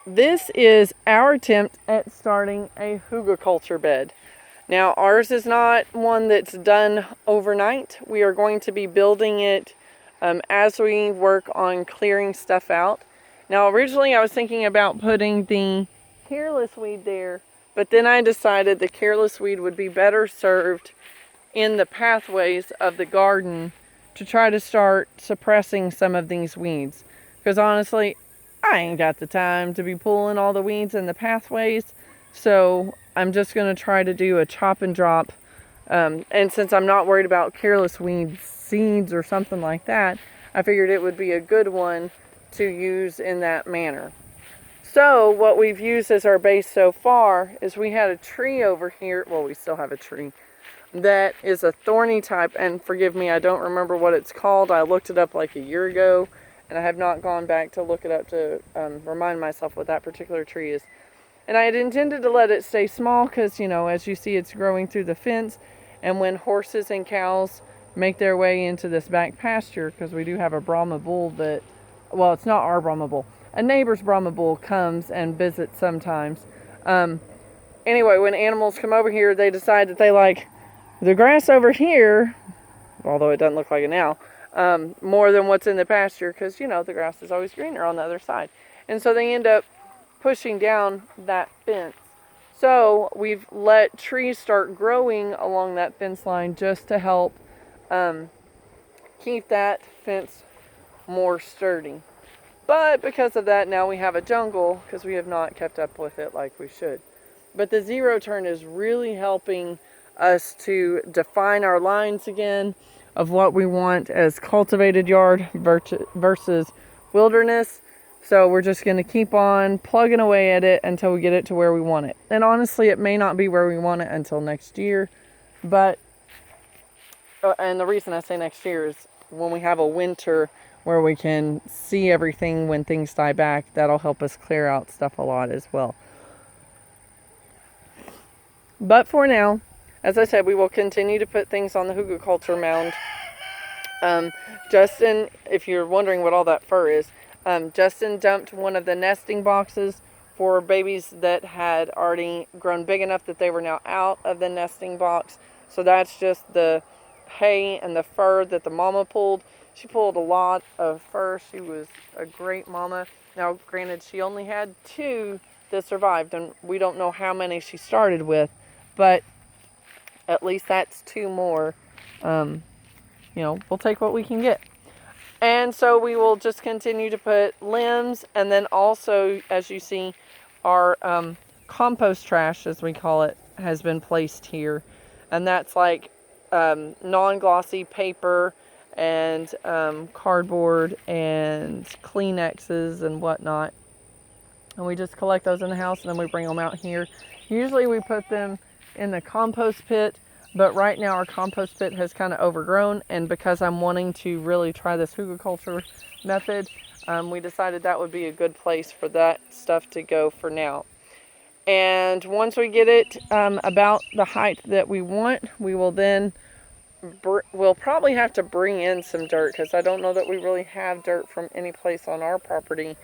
this is our attempt at starting a Hugelkultur bed. Now, ours is not one that's done overnight. We are going to be building it as we work on clearing stuff out. Now, originally I was thinking about putting the careless weed there, but then I decided the careless weed would be better served in the pathways of the garden to try to start suppressing some of these weeds. Because honestly, I ain't got the time to be pulling all the weeds in the pathways, so I'm just going to try to do a chop and drop. And since I'm not worried about careless weed seeds or something like that, I figured it would be a good one to use in that manner. So what we've used as our base so far is we had a tree over here. Well, we still have a tree that is a thorny type, and forgive me, I don't remember what it's called. I looked it up like a year ago, and I have not gone back to look it up to remind myself what that particular tree is. And I had intended to let it stay small because, you know, as you see, it's growing through the fence, and when horses and cows make their way into this back pasture, because we do have a Brahma bull that, well, it's not our Brahma bull, a neighbor's Brahma bull comes and visits sometimes. Anyway, when animals come over here, they decide that they like the grass over here, although it doesn't look like it now, more than what's in the pasture, because, you know, the grass is always greener on the other side. And so they end up pushing down that fence. So we've let trees start growing along that fence line just to help keep that fence more sturdy. But because of that, now we have a jungle because we have not kept up with it like we should. But the zero turn is really helping us to define our lines again of what we want as cultivated yard versus wilderness. So we're just going to keep on plugging away at it until we get it to where we want it. And honestly, it may not be where we want it until next year. But, and the reason I say next year is when we have a winter where we can see everything when things die back, that'll help us clear out stuff a lot as well. But for now, as I said, we will continue to put things on the Hugelkultur mound. Justin, if you're wondering what all that fur is, Justin dumped one of the nesting boxes for babies that had already grown big enough that they were now out of the nesting box. So that's just the hay and the fur that the mama pulled. She pulled a lot of fur. She was a great mama. Now, granted, she only had 2 that survived, and we don't know how many she started with, but at least that's 2 more. You know, we'll take what we can get. And so we will just continue to put limbs, and then also, as you see, our compost trash, as we call it, has been placed here. And that's like non-glossy paper and cardboard and Kleenexes and whatnot. And we just collect those in the house, and then we bring them out here. Usually we put them in the compost pit, but right now our compost pit has kind of overgrown, and because I'm wanting to really try this Hugelkultur method, we decided that would be a good place for that stuff to go for now. And once we get it about the height that we want, we will then we'll probably have to bring in some dirt, because I don't know that we really have dirt from any place on our property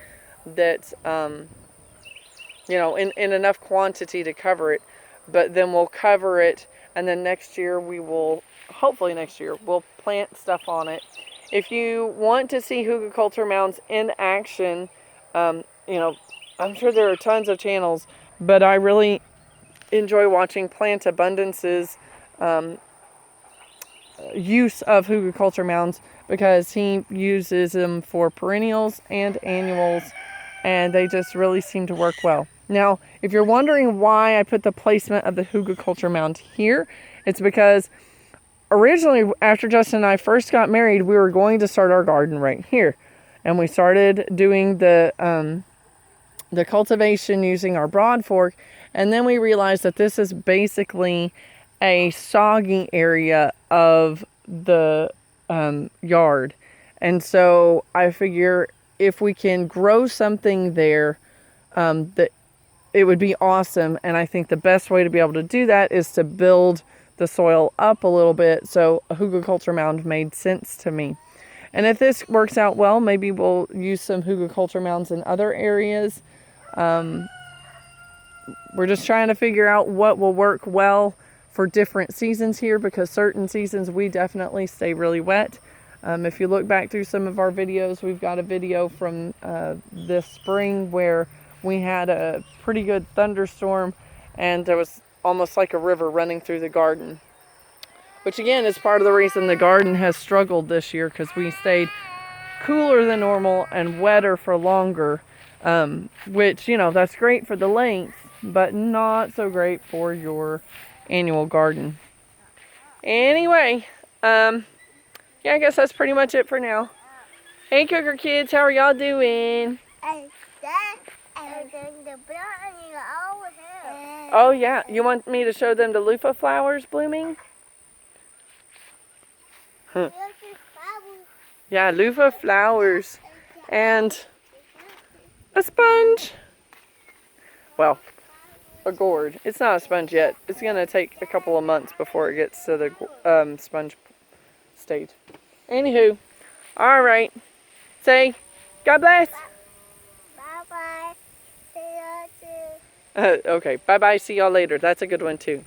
that's you know, in enough quantity to cover it. But then we'll cover it, and then next year we will, hopefully next year, we'll plant stuff on it. If you want to see Hugelkultur mounds in action, you know, I'm sure there are tons of channels, but I really enjoy watching Plant Abundance's use of Hugelkultur mounds, because he uses them for perennials and annuals, and they just really seem to work well. Now, if you're wondering why I put the placement of the Hugelkultur mound here, it's because originally, after Justin and I first got married, we were going to start our garden right here. And we started doing the cultivation using our broad fork, and then we realized that this is basically a soggy area of the yard. And so I figure if we can grow something there, that it would be awesome. And I think the best way to be able to do that is to build the soil up a little bit. So a Hugelkultur mound made sense to me. And if this works out well, maybe we'll use some Hugelkultur mounds in other areas. We're just trying to figure out what will work well for different seasons here, because certain seasons we definitely stay really wet. If you look back through some of our videos, we've got a video from this spring where we had a pretty good thunderstorm and there was almost like a river running through the garden. Which again is part of the reason the garden has struggled this year, because we stayed cooler than normal and wetter for longer. Which, you know, that's great for the length, but not so great for your annual garden. Anyway, yeah, I guess that's pretty much it for now. Hey, Kooker kids, how are y'all doing? Oh, yeah. You want me to show them the loofah flowers blooming? Huh. Yeah, loofah flowers. And a sponge. Well, a gourd. It's not a sponge yet. It's going to take a couple of months before it gets to the sponge stage. Anywho, alright. Say, God bless. Bye-bye. See you too. Okay, bye-bye. See y'all later. That's a good one, too.